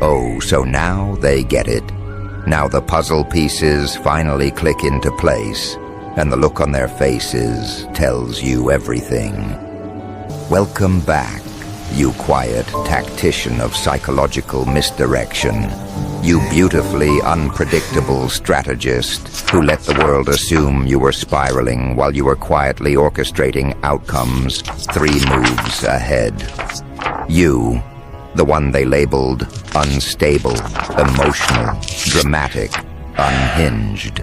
Oh, so now they get it. Now the puzzle pieces finally click into place, and the look on their faces tells you everything. Welcome back, you quiet tactician of psychological misdirection. You beautifully unpredictable strategist who let the world assume you were spiraling while you were quietly orchestrating outcomes 3 moves ahead. You, the one they labeled unstable, emotional, dramatic, unhinged.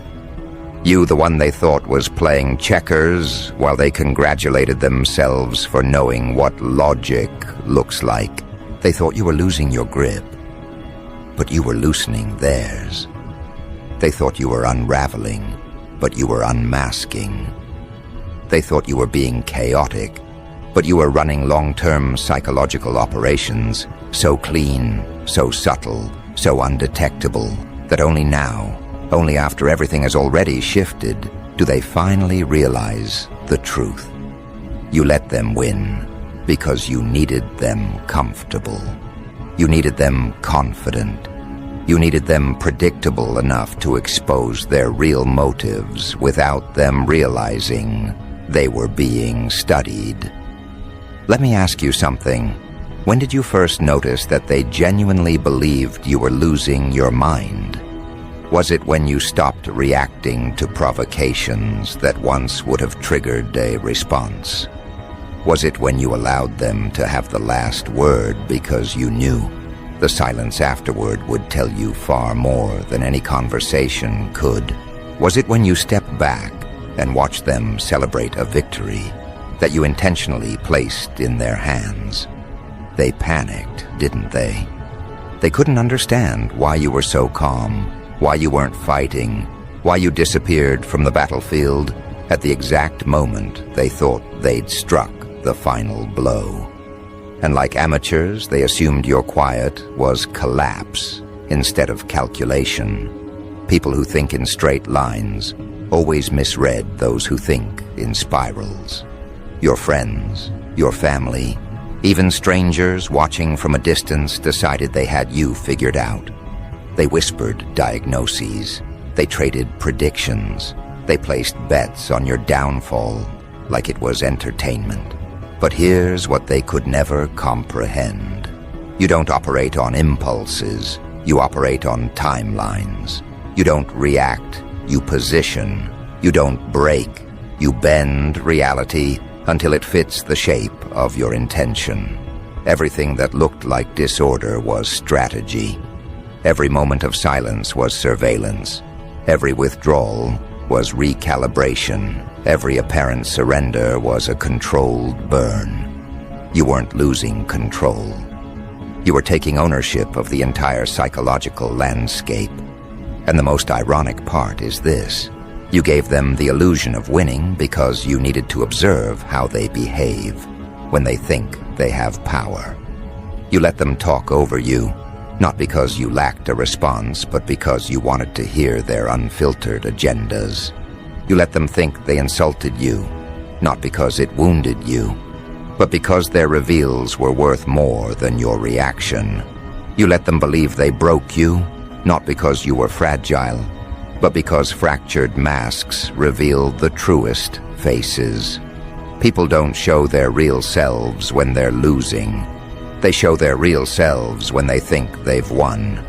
You, the one they thought was playing checkers while they congratulated themselves for knowing what logic looks like. They thought you were losing your grip, but you were loosening theirs. They thought you were unraveling, but you were unmasking. They thought you were being chaotic, but you were running long-term psychological operations, so clean, so subtle, so undetectable, that only now, only after everything has already shifted, do they finally realize the truth. You let them win because you needed them comfortable. You needed them confident. You needed them predictable enough to expose their real motives without them realizing they were being studied. Let me ask you something. When did you first notice that they genuinely believed you were losing your mind? Was it when you stopped reacting to provocations that once would have triggered a response? Was it when you allowed them to have the last word because you knew the silence afterward would tell you far more than any conversation could? Was it when you stepped back and watched them celebrate a victory that you intentionally placed in their hands? They panicked, didn't they? They couldn't understand why you were so calm, why you weren't fighting, why you disappeared from the battlefield at the exact moment they thought they'd struck the final blow. And like amateurs, they assumed your quiet was collapse instead of calculation. People who think in straight lines always misread those who think in spirals. Your friends, your family, even strangers watching from a distance decided they had you figured out. They whispered diagnoses. They traded predictions. They placed bets on your downfall like it was entertainment. But here's what they could never comprehend. You don't operate on impulses. You operate on timelines. You don't react. You position. You don't break. You bend reality until it fits the shape of your intention. Everything that looked like disorder was strategy. Every moment of silence was surveillance. Every withdrawal was recalibration. Every apparent surrender was a controlled burn. You weren't losing control. You were taking ownership of the entire psychological landscape. And the most ironic part is this. You gave them the illusion of winning because you needed to observe how they behave when they think they have power. You let them talk over you, not because you lacked a response, but because you wanted to hear their unfiltered agendas. You let them think they insulted you, not because it wounded you, but because their reveals were worth more than your reaction. You let them believe they broke you, not because you were fragile, but because fractured masks reveal the truest faces. People don't show their real selves when they're losing. They show their real selves when they think they've won.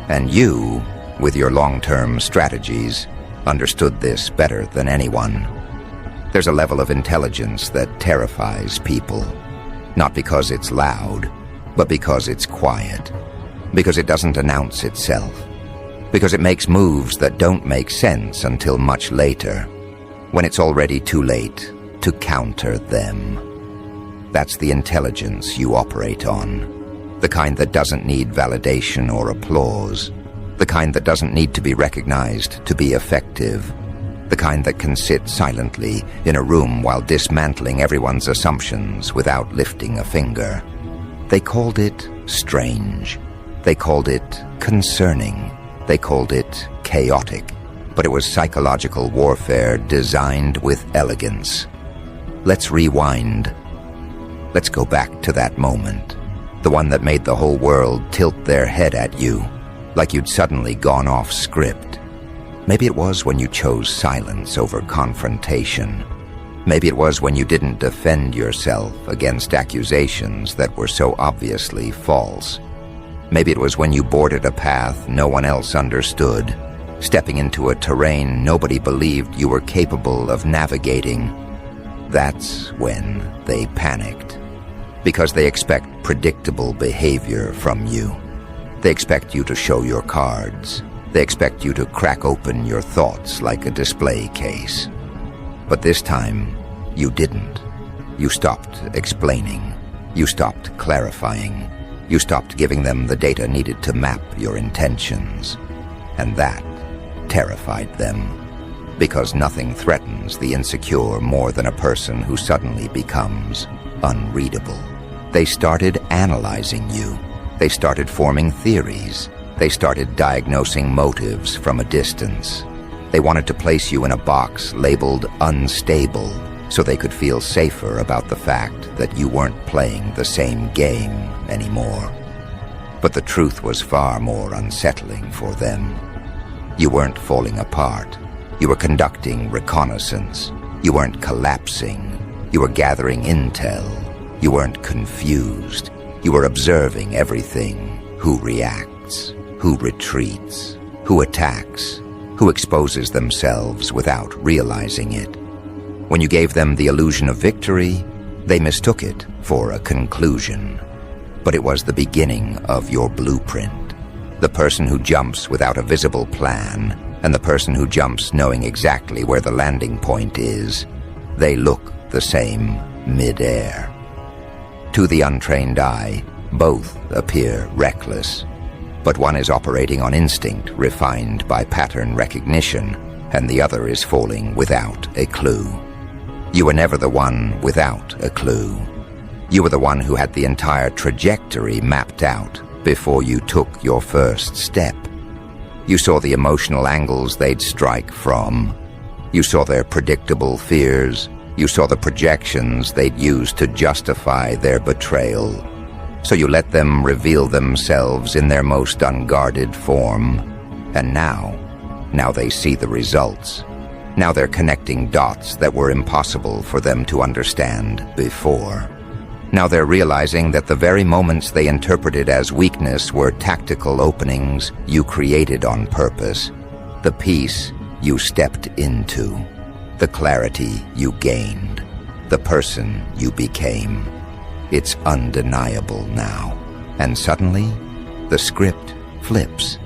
And you, with your long-term strategies, understood this better than anyone. There's a level of intelligence that terrifies people, not because it's loud, but because it's quiet, because it doesn't announce itself, because it makes moves that don't make sense until much later, when it's already too late to counter them. That's the intelligence you operate on, the kind that doesn't need validation or applause, the kind that doesn't need to be recognized to be effective, the kind that can sit silently in a room while dismantling everyone's assumptions without lifting a finger. They called it strange. They called it concerning. They called it chaotic. But it was psychological warfare designed with elegance. Let's rewind. Let's go back to that moment. The one that made the whole world tilt their head at you, like you'd suddenly gone off script. Maybe it was when you chose silence over confrontation. Maybe it was when you didn't defend yourself against accusations that were so obviously false. Maybe it was when you boarded a path no one else understood, stepping into a terrain nobody believed you were capable of navigating. That's when they panicked. Because they expect predictable behavior from you. They expect you to show your cards. They expect you to crack open your thoughts like a display case. But this time, you didn't. You stopped explaining. You stopped clarifying. You stopped giving them the data needed to map your intentions. And that terrified them. Because nothing threatens the insecure more than a person who suddenly becomes unreadable. They started analyzing you. They started forming theories. They started diagnosing motives from a distance. They wanted to place you in a box labeled unstable so they could feel safer about the fact that you weren't playing the same game anymore. But the truth was far more unsettling for them. You weren't falling apart. You were conducting reconnaissance. You weren't collapsing. You were gathering intel. You weren't confused. You were observing everything. Who reacts, who retreats, who attacks, who exposes themselves without realizing it. When you gave them the illusion of victory, they mistook it for a conclusion. But it was the beginning of your blueprint. The person who jumps without a visible plan, and the person who jumps knowing exactly where the landing point is, they look the same mid-air. To the untrained eye, both appear reckless, but one is operating on instinct refined by pattern recognition, and the other is falling without a clue. You were never the one without a clue. You were the one who had the entire trajectory mapped out before you took your first step. You saw the emotional angles they'd strike from. You saw their predictable fears. You saw the projections they'd use to justify their betrayal. So you let them reveal themselves in their most unguarded form. And now they see the results. Now they're connecting dots that were impossible for them to understand before. Now they're realizing that the very moments they interpreted as weakness were tactical openings you created on purpose, the peace you stepped into, the clarity you gained, the person you became. It's undeniable now. And suddenly, the script flips.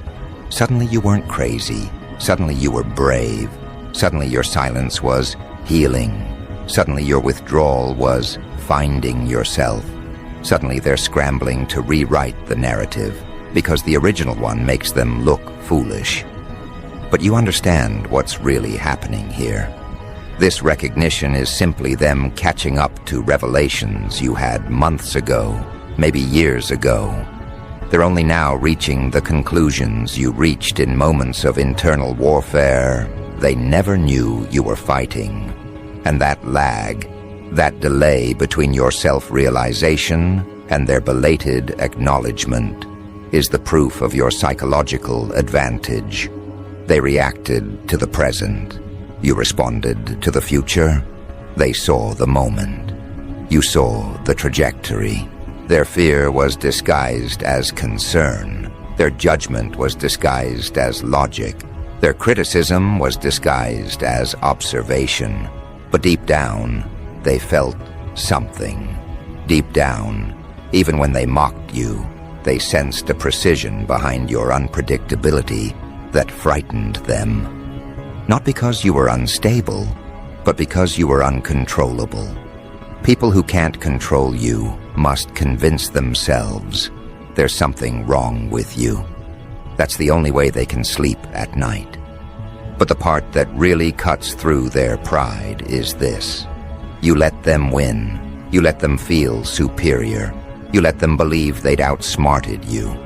Suddenly you weren't crazy. Suddenly you were brave. Suddenly your silence was healing. Suddenly your withdrawal was finding yourself. Suddenly they're scrambling to rewrite the narrative because the original one makes them look foolish. But you understand what's really happening here. This recognition is simply them catching up to revelations you had months ago, maybe years ago. They're only now reaching the conclusions you reached in moments of internal warfare they never knew you were fighting. And that lag, that delay between your self-realization and their belated acknowledgement, is the proof of your psychological advantage. They reacted to the present. You responded to the future. They saw the moment. You saw the trajectory. Their fear was disguised as concern. Their judgment was disguised as logic. Their criticism was disguised as observation. But deep down, they felt something. Deep down, even when they mocked you, they sensed a precision behind your unpredictability that frightened them. Not because you were unstable, but because you were uncontrollable. People who can't control you must convince themselves there's something wrong with you. That's the only way they can sleep at night. But the part that really cuts through their pride is this. You let them win. You let them feel superior. You let them believe they'd outsmarted you.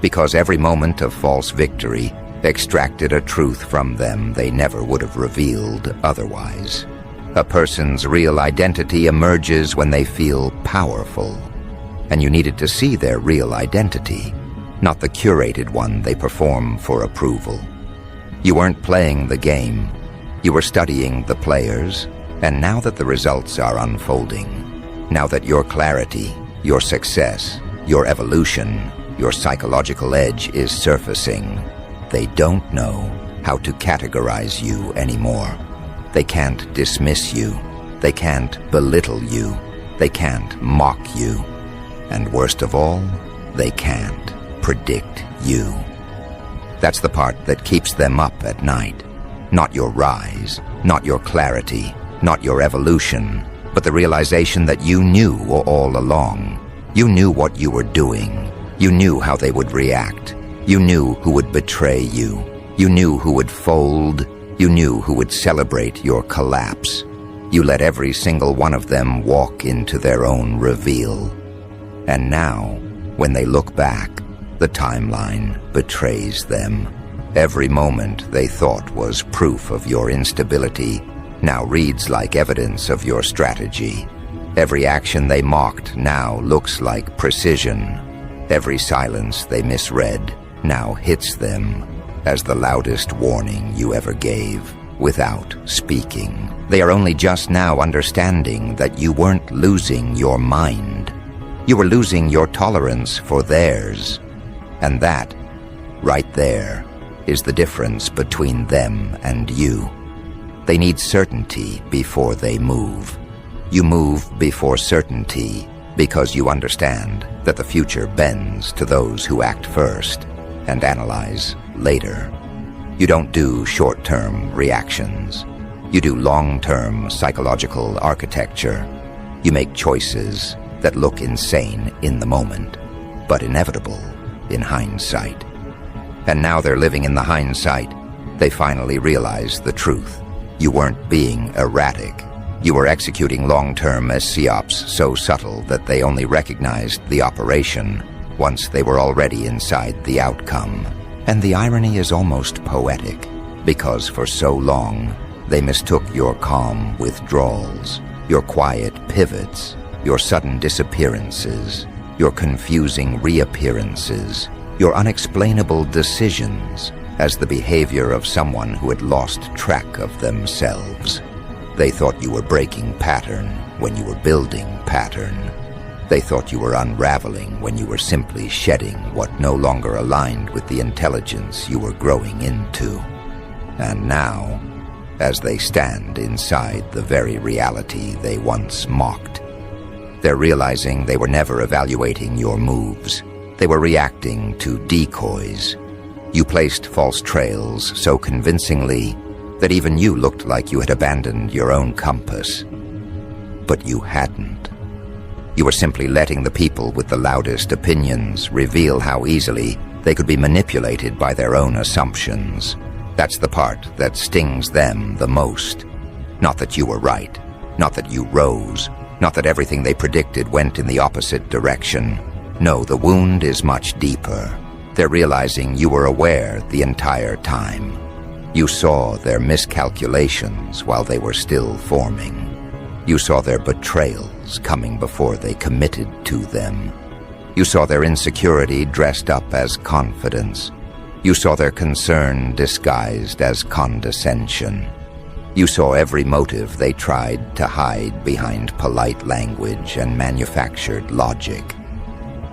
Because every moment of false victory extracted a truth from them they never would have revealed otherwise. A person's real identity emerges when they feel powerful. and you needed to see their real identity, not the curated one they perform for approval. You weren't playing the game, you were studying the players, and now that the results are unfolding, now that your clarity, your success, your evolution, your psychological edge is surfacing, they don't know how to categorize you anymore. They can't dismiss you. They can't belittle you. They can't mock you. And worst of all, they can't predict you. That's the part that keeps them up at night. Not your rise, not your clarity, not your evolution, but the realization that you knew all along. You knew what you were doing. You knew how they would react. You knew who would betray you. You knew who would fold. You knew who would celebrate your collapse. You let every single one of them walk into their own reveal. And now, when they look back, the timeline betrays them. Every moment they thought was proof of your instability now reads like evidence of your strategy. Every action they mocked now looks like precision. Every silence they misread now hits them as the loudest warning you ever gave without speaking. They are only just now understanding that you weren't losing your mind. You were losing your tolerance for theirs. And that, right there, is the difference between them and you. They need certainty before they move. You move before certainty because you understand that the future bends to those who act first and analyze later. You don't do short-term reactions. You do long-term psychological architecture. You make choices that look insane in the moment, but inevitable in hindsight. And now they're living in the hindsight. They finally realize the truth. You weren't being erratic. You were executing long-term SCOPs so subtle that they only recognized the operation once they were already inside the outcome. And the irony is almost poetic, because for so long, they mistook your calm withdrawals, your quiet pivots, your sudden disappearances, your confusing reappearances, your unexplainable decisions as the behavior of someone who had lost track of themselves. They thought you were breaking pattern when you were building pattern. They thought you were unraveling when you were simply shedding what no longer aligned with the intelligence you were growing into. And now, as they stand inside the very reality they once mocked, they're realizing they were never evaluating your moves. They were reacting to decoys. You placed false trails so convincingly that even you looked like you had abandoned your own compass. But you hadn't. You were simply letting the people with the loudest opinions reveal how easily they could be manipulated by their own assumptions. That's the part that stings them the most. Not that you were right, not that you rose, not that everything they predicted went in the opposite direction. No, the wound is much deeper. They're realizing you were aware the entire time. You saw their miscalculations while they were still forming. You saw their betrayals coming before they committed to them. You saw their insecurity dressed up as confidence. You saw their concern disguised as condescension. You saw every motive they tried to hide behind polite language and manufactured logic.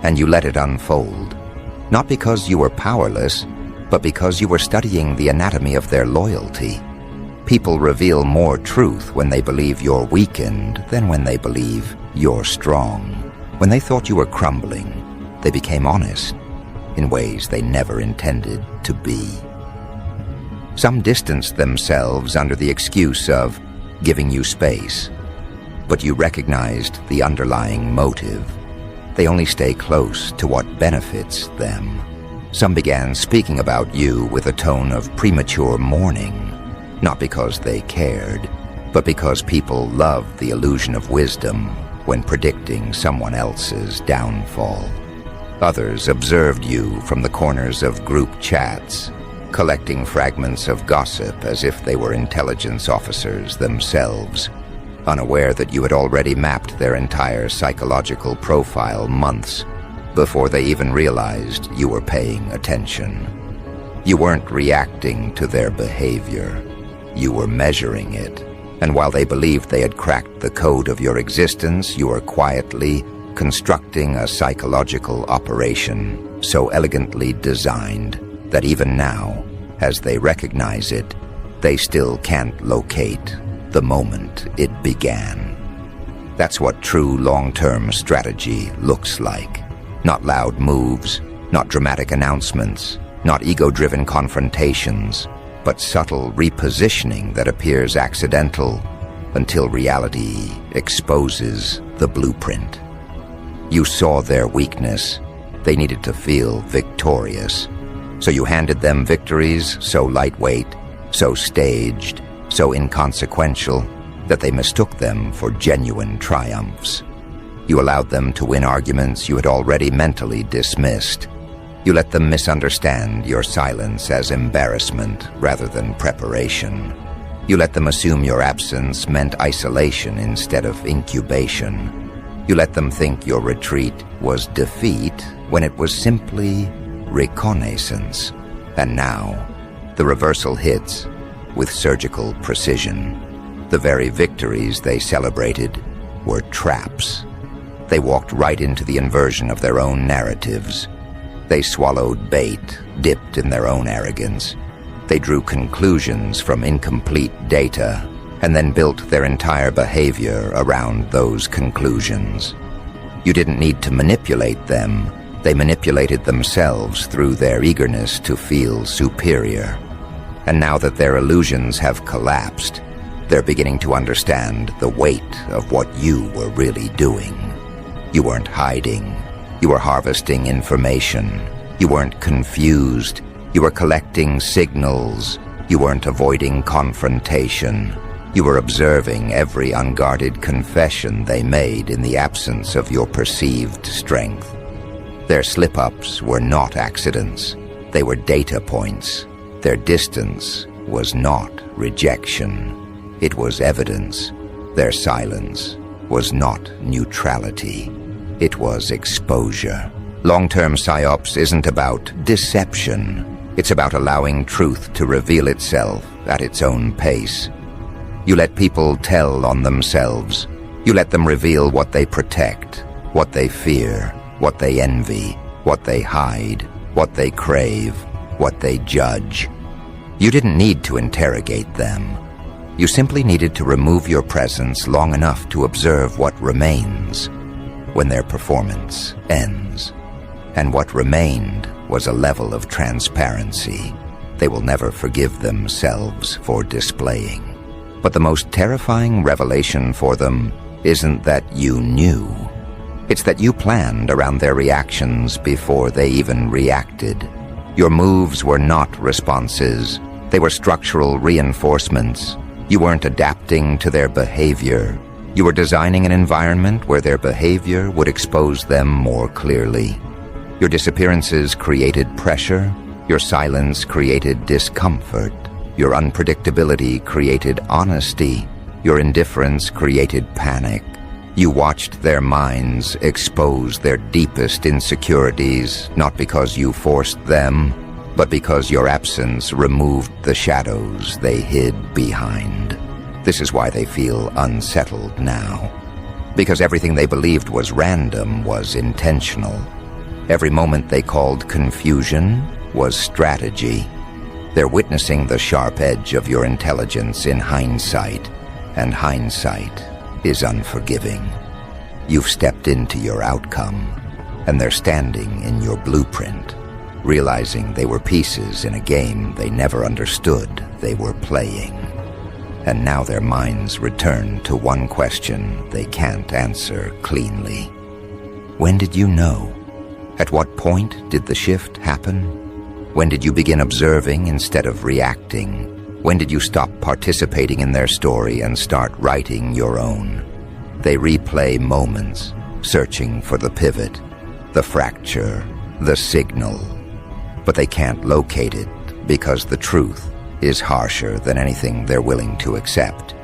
And you let it unfold, not because you were powerless, but because you were studying the anatomy of their loyalty. People reveal more truth when they believe you're weakened than when they believe you're strong. When they thought you were crumbling, they became honest in ways they never intended to be. Some distanced themselves under the excuse of giving you space, but you recognized the underlying motive. They only stay close to what benefits them. Some began speaking about you with a tone of premature mourning, not because they cared, but because people love the illusion of wisdom when predicting someone else's downfall. Others observed you from the corners of group chats, collecting fragments of gossip as if they were intelligence officers themselves. unaware that you had already mapped their entire psychological profile months before they even realized you were paying attention. You weren't reacting to their behavior. You were measuring it. And while they believed they had cracked the code of your existence, you were quietly constructing a psychological operation so elegantly designed that even now, as they recognize it, they still can't locate the moment it began. That's what true long-term strategy looks like. Not loud moves, not dramatic announcements, not ego-driven confrontations, but subtle repositioning that appears accidental until reality exposes the blueprint. You saw their weakness. They needed to feel victorious. So you handed them victories so lightweight, so staged, so inconsequential that they mistook them for genuine triumphs. You allowed them to win arguments you had already mentally dismissed. You let them misunderstand your silence as embarrassment rather than preparation. You let them assume your absence meant isolation instead of incubation. You let them think your retreat was defeat when it was simply reconnaissance. And now, the reversal hits with surgical precision. The very victories they celebrated were traps. They walked right into the inversion of their own narratives. They swallowed bait, dipped in their own arrogance. They drew conclusions from incomplete data and then built their entire behavior around those conclusions. You didn't need to manipulate them. They manipulated themselves through their eagerness to feel superior. And now that their illusions have collapsed, they're beginning to understand the weight of what you were really doing. You weren't hiding. You were harvesting information. You weren't confused. You were collecting signals. You weren't avoiding confrontation. You were observing every unguarded confession they made in the absence of your perceived strength. Their slip-ups were not accidents. They were data points. Their distance was not rejection. It was evidence. Their silence was not neutrality. It was exposure. Long-term psyops isn't about deception. It's about allowing truth to reveal itself at its own pace. You let people tell on themselves. You let them reveal what they protect, what they fear, what they envy, what they hide, what they crave, what they judge. You didn't need to interrogate them. You simply needed to remove your presence long enough to observe what remains when their performance ends. And what remained was a level of transparency they will never forgive themselves for displaying. But the most terrifying revelation for them isn't that you knew. It's that you planned around their reactions before they even reacted. Your moves were not responses. They were structural reinforcements. You weren't adapting to their behavior. You were designing an environment where their behavior would expose them more clearly. Your disappearances created pressure. Your silence created discomfort. Your unpredictability created honesty. Your indifference created panic. You watched their minds expose their deepest insecurities, not because you forced them, but because your absence removed the shadows they hid behind. This is why they feel unsettled now. Because everything they believed was random was intentional. Every moment they called confusion was strategy. They're witnessing the sharp edge of your intelligence in hindsight, and hindsight is unforgiving. You've stepped into your outcome, and they're standing in your blueprint, realizing they were pieces in a game they never understood they were playing. And now their minds return to one question they can't answer cleanly. When did you know? At what point did the shift happen? When did you begin observing instead of reacting? When did you stop participating in their story and start writing your own? They replay moments, searching for the pivot, the fracture, the signal. But they can't locate it because the truth is harsher than anything they're willing to accept.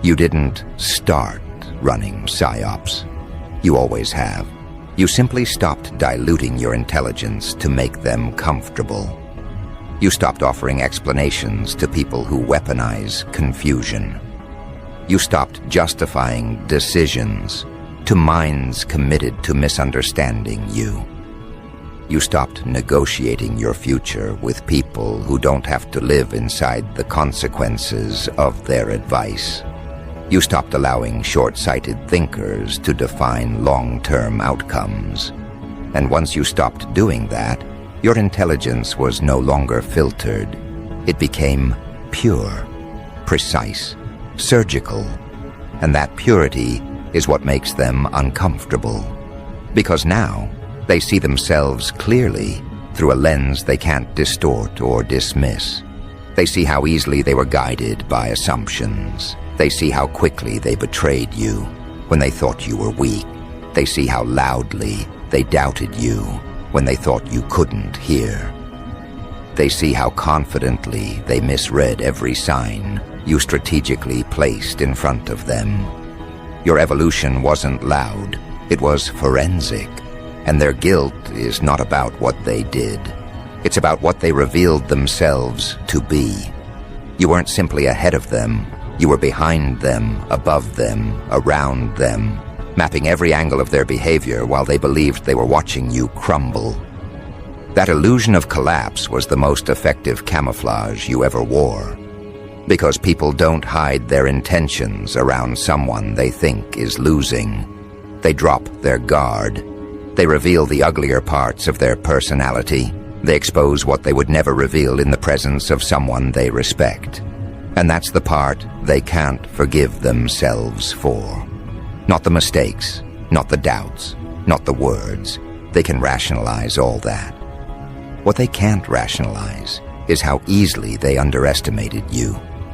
You didn't start running psyops. You always have. You simply stopped diluting your intelligence to make them comfortable. You stopped offering explanations to people who weaponize confusion. You stopped justifying decisions to minds committed to misunderstanding you. You stopped negotiating your future with people who don't have to live inside the consequences of their advice. You stopped allowing short-sighted thinkers to define long-term outcomes. And once you stopped doing that, your intelligence was no longer filtered. It became pure, precise, surgical. And that purity is what makes them uncomfortable. Because now, they see themselves clearly through a lens they can't distort or dismiss. They see how easily they were guided by assumptions. They see how quickly they betrayed you when they thought you were weak. They see how loudly they doubted you when they thought you couldn't hear. They see how confidently they misread every sign you strategically placed in front of them. Your evolution wasn't loud, it was forensic. And their guilt is not about what they did. It's about what they revealed themselves to be. You weren't simply ahead of them. You were behind them, above them, around them, mapping every angle of their behavior while they believed they were watching you crumble. That illusion of collapse was the most effective camouflage you ever wore. Because people don't hide their intentions around someone they think is losing. They drop their guard. They reveal the uglier parts of their personality. They expose what they would never reveal in the presence of someone they respect. And that's the part they can't forgive themselves for. Not the mistakes, not the doubts, not the words. They can rationalize all that. What they can't rationalize is how easily they underestimated you,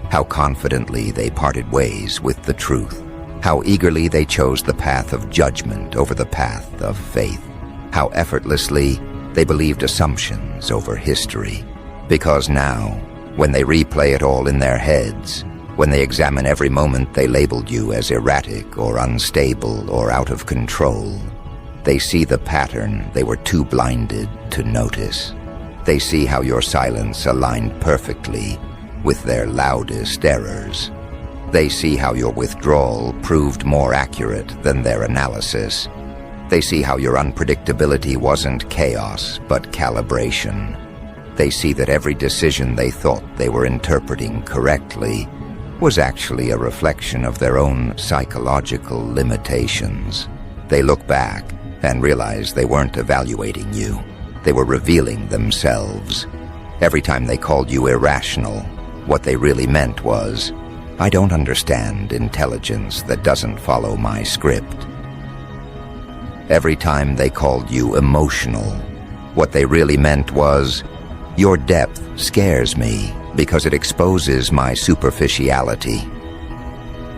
how confidently they parted ways with the truth, how eagerly they chose the path of judgment over the path of faith, how effortlessly they believed assumptions over history. Because now, when they replay it all in their heads, when they examine every moment they labeled you as erratic or unstable or out of control, they see the pattern they were too blinded to notice. They see how your silence aligned perfectly with their loudest errors. They see how your withdrawal proved more accurate than their analysis. They see how your unpredictability wasn't chaos, but calibration. They see that every decision they thought they were interpreting correctly was actually a reflection of their own psychological limitations. They look back and realize they weren't evaluating you. They were revealing themselves. Every time they called you irrational, what they really meant was, I don't understand intelligence that doesn't follow my script. Every time they called you emotional, what they really meant was, your depth scares me because it exposes my superficiality.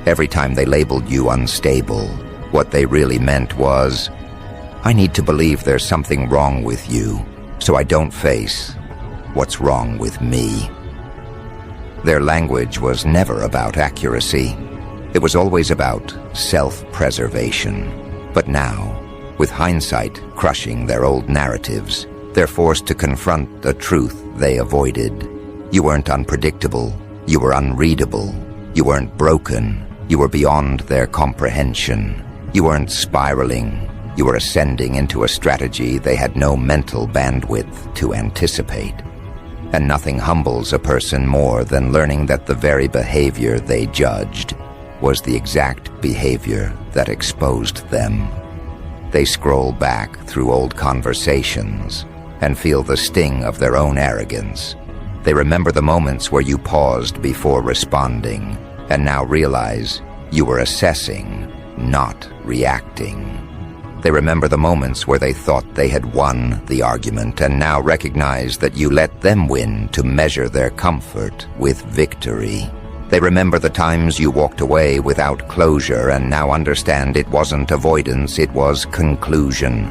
Every time they labeled you unstable, what they really meant was, I need to believe there's something wrong with you, so I don't face what's wrong with me. Their language was never about accuracy. It was always about self-preservation. But now, with hindsight crushing their old narratives, they're forced to confront a truth they avoided. You weren't unpredictable. You were unreadable. You weren't broken. You were beyond their comprehension. You weren't spiraling. You were ascending into a strategy they had no mental bandwidth to anticipate. And nothing humbles a person more than learning that the very behavior they judged was the exact behavior that exposed them. They scroll back through old conversations and feel the sting of their own arrogance. They remember the moments where you paused before responding and now realize you were assessing, not reacting. They remember the moments where they thought they had won the argument and now recognize that you let them win to measure their comfort with victory. They remember the times you walked away without closure and now understand it wasn't avoidance, it was conclusion.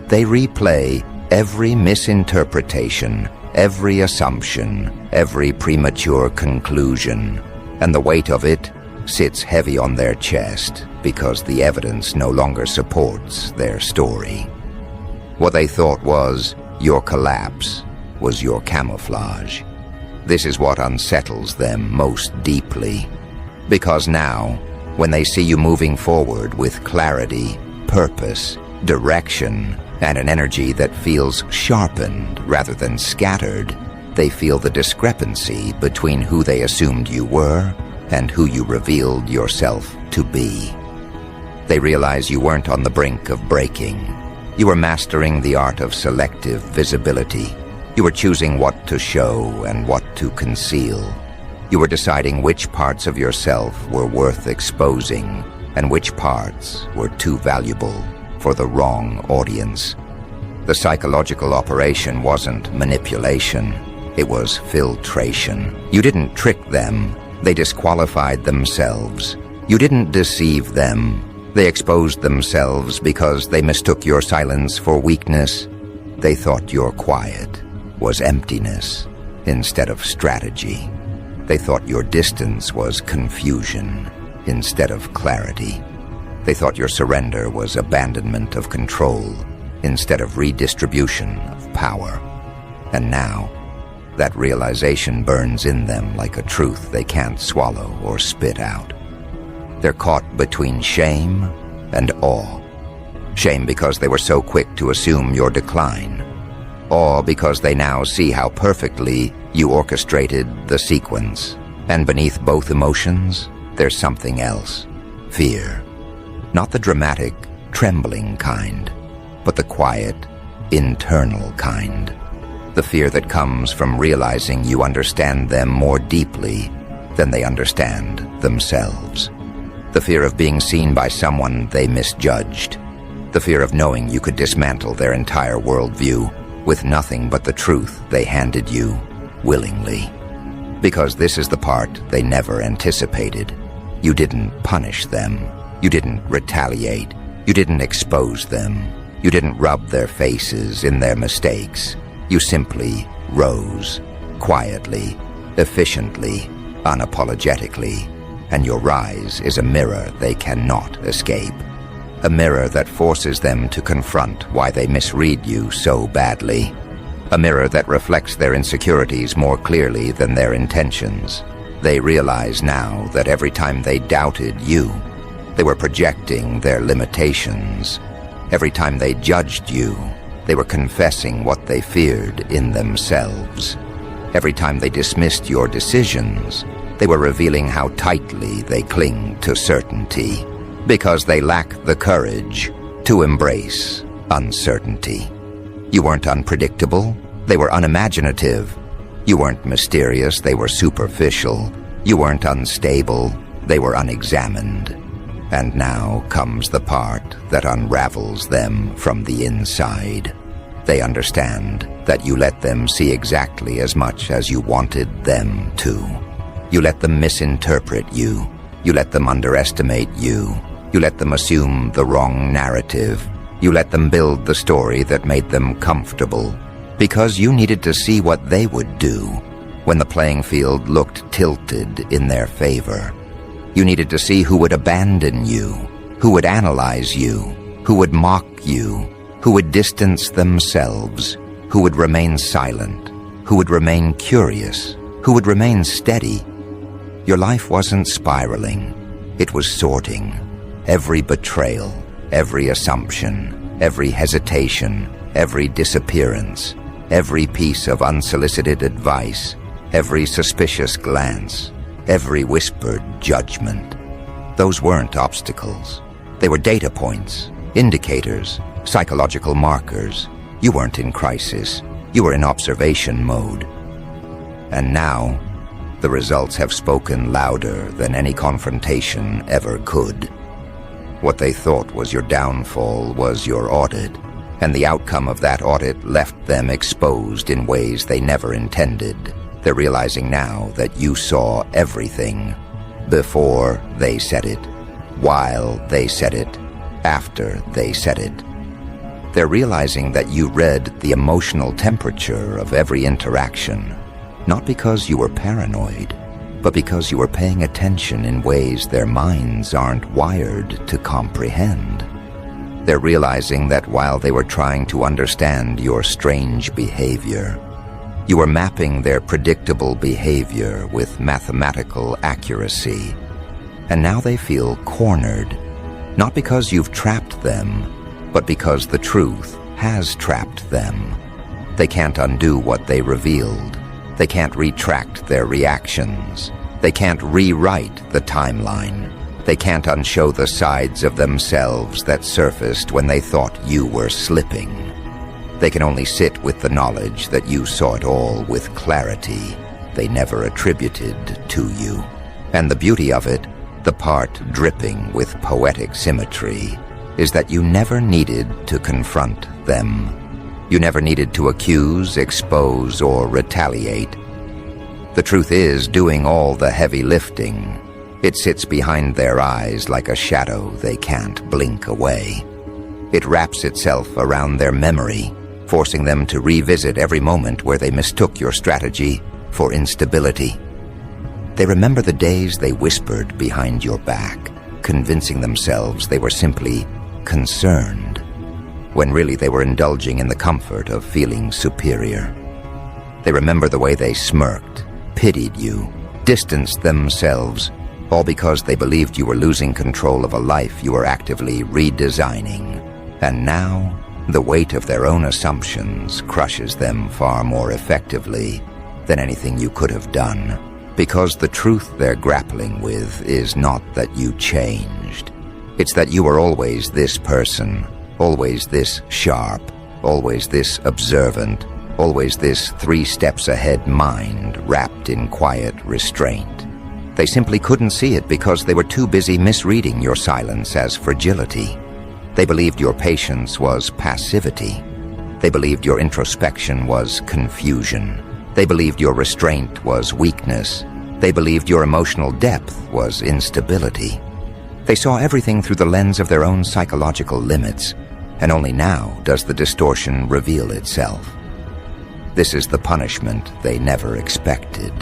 They replay every misinterpretation, every assumption, every premature conclusion, and the weight of it sits heavy on their chest because the evidence no longer supports their story. What they thought was your collapse was your camouflage. This is what unsettles them most deeply, because now, when they see you moving forward with clarity, purpose, direction, and an energy that feels sharpened rather than scattered, they feel the discrepancy between who they assumed you were and who you revealed yourself to be. They realize you weren't on the brink of breaking. You were mastering the art of selective visibility. You were choosing what to show and what to conceal. You were deciding which parts of yourself were worth exposing and which parts were too valuable for the wrong audience. The psychological operation wasn't manipulation. It was filtration. You didn't trick them. They disqualified themselves. You didn't deceive them. They exposed themselves because they mistook your silence for weakness. They thought your quiet was emptiness instead of strategy. They thought your distance was confusion instead of clarity. They thought your surrender was abandonment of control instead of redistribution of power. And now, that realization burns in them like a truth they can't swallow or spit out. They're caught between shame and awe. Shame because they were so quick to assume your decline. Awe because they now see how perfectly you orchestrated the sequence. And beneath both emotions, there's something else. Fear. Not the dramatic, trembling kind, but the quiet, internal kind. The fear that comes from realizing you understand them more deeply than they understand themselves. The fear of being seen by someone they misjudged. The fear of knowing you could dismantle their entire worldview with nothing but the truth they handed you willingly. Because this is the part they never anticipated. You didn't punish them. You didn't retaliate. You didn't expose them. You didn't rub their faces in their mistakes. You simply rose, quietly, efficiently, unapologetically, and your rise is a mirror they cannot escape. A mirror that forces them to confront why they misread you so badly. A mirror that reflects their insecurities more clearly than their intentions. They realize now that every time they doubted you, they were projecting their limitations. Every time they judged you, they were confessing what they feared in themselves. Every time they dismissed your decisions, they were revealing how tightly they cling to certainty, because they lack the courage to embrace uncertainty. You weren't unpredictable, they were unimaginative. You weren't mysterious, they were superficial. You weren't unstable, they were unexamined. And now comes the part that unravels them from the inside. They understand that you let them see exactly as much as you wanted them to. You let them misinterpret you. You let them underestimate you. You let them assume the wrong narrative. You let them build the story that made them comfortable, because you needed to see what they would do when the playing field looked tilted in their favor. You needed to see who would abandon you, who would analyze you, who would mock you, who would distance themselves, who would remain silent, who would remain curious, who would remain steady. Your life wasn't spiraling, it was sorting. Every betrayal, every assumption, every hesitation, every disappearance, every piece of unsolicited advice, every suspicious glance, every whispered judgment. Those weren't obstacles. They were data points, indicators, psychological markers. You weren't in crisis. You were in observation mode. And now, the results have spoken louder than any confrontation ever could. What they thought was your downfall was your audit, and the outcome of that audit left them exposed in ways they never intended. They're realizing now that you saw everything, before they said it, while they said it, after they said it. They're realizing that you read the emotional temperature of every interaction, not because you were paranoid, but because you were paying attention in ways their minds aren't wired to comprehend. They're realizing that while they were trying to understand your strange behavior, you were mapping their predictable behavior with mathematical accuracy. And now they feel cornered, not because you've trapped them, but because the truth has trapped them. They can't undo what they revealed. They can't retract their reactions. They can't rewrite the timeline. They can't unshow the sides of themselves that surfaced when they thought you were slipping. They can only sit with the knowledge that you saw it all with clarity they never attributed to you. And the beauty of it, the part dripping with poetic symmetry, is that you never needed to confront them. You never needed to accuse, expose, or retaliate. The truth is doing all the heavy lifting. It sits behind their eyes like a shadow they can't blink away. It wraps itself around their memory, forcing them to revisit every moment where they mistook your strategy for instability. They remember the days they whispered behind your back, convincing themselves they were simply concerned, when really they were indulging in the comfort of feeling superior. They remember the way they smirked, pitied you, distanced themselves, all because they believed you were losing control of a life you were actively redesigning. And now, the weight of their own assumptions crushes them far more effectively than anything you could have done, because the truth they're grappling with is not that you changed. It's that you were always this person, always this sharp, always this observant, always this 3 steps ahead mind wrapped in quiet restraint. They simply couldn't see it because they were too busy misreading your silence as fragility. They believed your patience was passivity. They believed your introspection was confusion. They believed your restraint was weakness. They believed your emotional depth was instability. They saw everything through the lens of their own psychological limits, and only now does the distortion reveal itself. This is the punishment they never expected.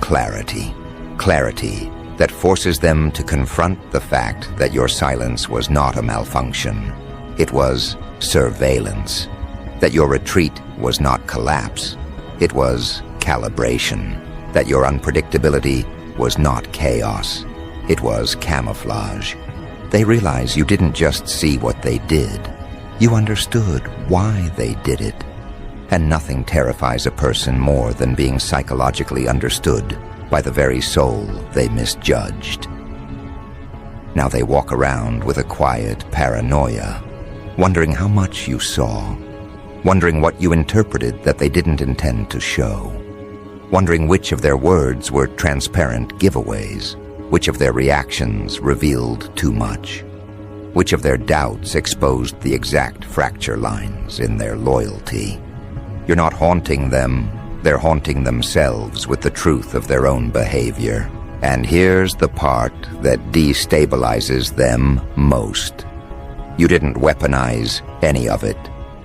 Clarity. Clarity that forces them to confront the fact that your silence was not a malfunction. It was surveillance. That your retreat was not collapse. It was calibration. That your unpredictability was not chaos. It was camouflage. They realize you didn't just see what they did. You understood why they did it. And nothing terrifies a person more than being psychologically understood by the very soul they misjudged. Now they walk around with a quiet paranoia, wondering how much you saw, wondering what you interpreted that they didn't intend to show, wondering which of their words were transparent giveaways, which of their reactions revealed too much, which of their doubts exposed the exact fracture lines in their loyalty. You're not haunting them, they're haunting themselves with the truth of their own behavior. And here's the part that destabilizes them most. You didn't weaponize any of it.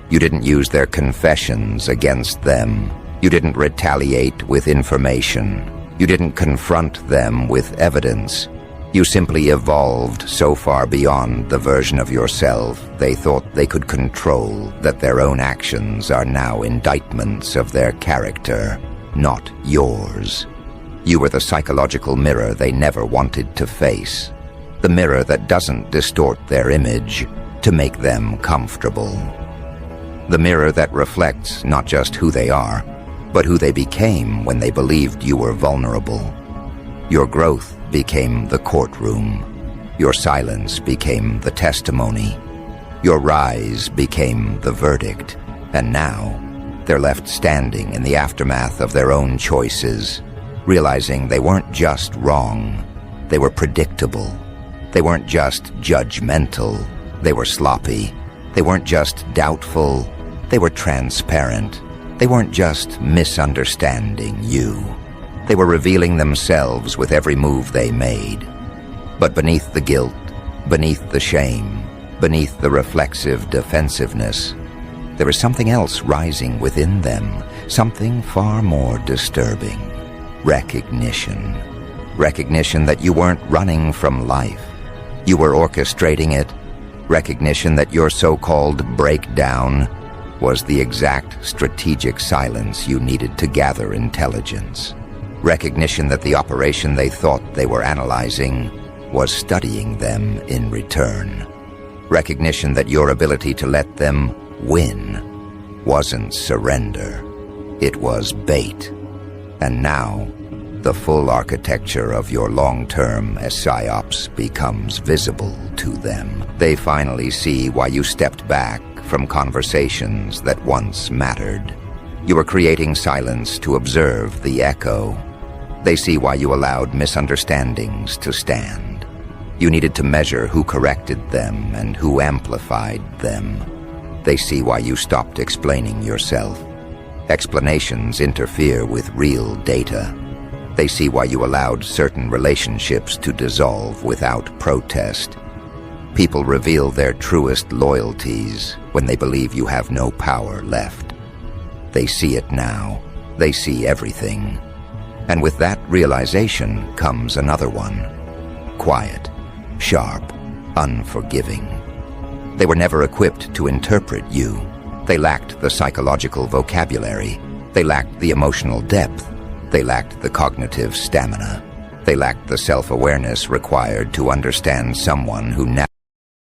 You didn't use their confessions against them. You didn't retaliate with information. You didn't confront them with evidence. You simply evolved so far beyond the version of yourself they thought they could control that their own actions are now indictments of their character, not yours. You were the psychological mirror they never wanted to face, the mirror that doesn't distort their image to make them comfortable. The mirror that reflects not just who they are, but who they became when they believed you were vulnerable. Your growth became the courtroom. Your silence became the testimony. Your rise became the verdict. And now, they're left standing in the aftermath of their own choices, realizing they weren't just wrong, they were predictable. They weren't just judgmental, they were sloppy. They weren't just doubtful, they were transparent. They weren't just misunderstanding you. They were revealing themselves with every move they made. But beneath the guilt, beneath the shame, beneath the reflexive defensiveness, there is something else rising within them, something far more disturbing. Recognition. Recognition that you weren't running from life. You were orchestrating it. Recognition that your so-called breakdown was the exact strategic silence you needed to gather intelligence. Recognition that the operation they thought they were analyzing was studying them in return. Recognition that your ability to let them win wasn't surrender. It was bait. And now, the full architecture of your long-term psyops becomes visible to them. They finally see why you stepped back from conversations that once mattered. You were creating silence to observe the echo. They see why you allowed misunderstandings to stand. You needed to measure who corrected them and who amplified them. They see why you stopped explaining yourself. Explanations interfere with real data. They see why you allowed certain relationships to dissolve without protest. People reveal their truest loyalties when they believe you have no power left. They see it now. They see everything. And with that realization comes another one. Quiet, sharp, unforgiving. They were never equipped to interpret you. They lacked the psychological vocabulary. They lacked the emotional depth. They lacked the cognitive stamina. They lacked the self-awareness required to understand someone who